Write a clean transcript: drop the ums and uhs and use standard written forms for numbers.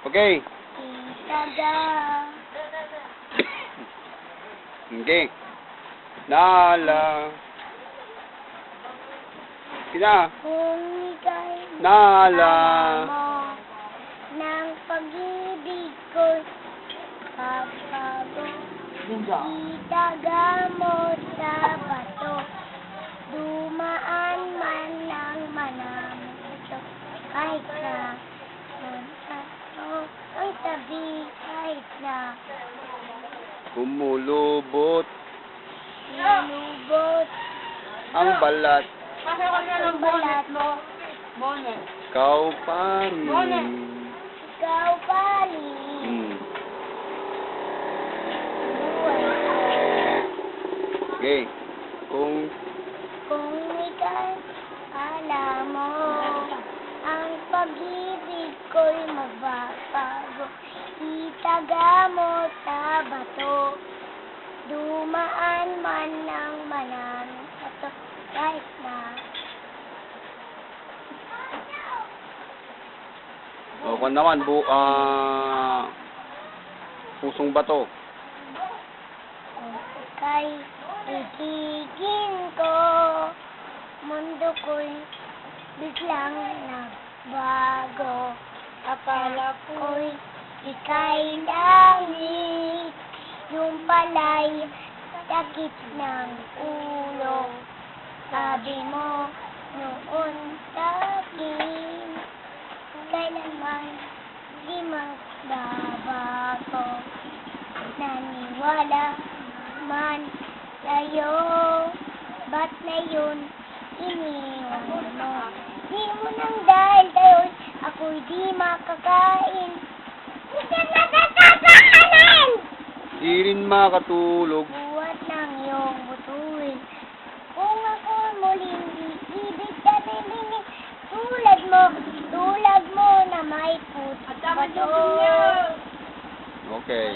Okay. Itaga. Okay. Nala. Sina? Kung ika'y Nala. mo ng pag-ibig ko'y kapago. Itaga mo sa bato. Dumaan man ng manamit ito. Kahit na ang tabi, kahit na Kumulubot nilubot ang balat. ang balat mo. Ikaw pa rin. Ikaw pali. Okay. Kung ika'y alam mo, ang pag-ibig ko'y magbabago. Itaga mo sa bato. Dumaan man ng manaming bato. Kahit na o kung naman pusong bato. kung ika'y itigin ko, mundo ko'y biglang nagbago. Akala ko'y ika'y langit, yung pala'y sakit ng ulo. Sabi mo noon sa'kin, kailanman di magbabago. Naniwala man sa'yo, ba't na yun iniwan mo? Di mo nang dahil tayo'y ako'y di makakain. Hindi na nakakain! Di rin makatulog. Buhat ng iyong butuin. Kung ako muling ibig sabihin, tulad mo na may puto. Okay.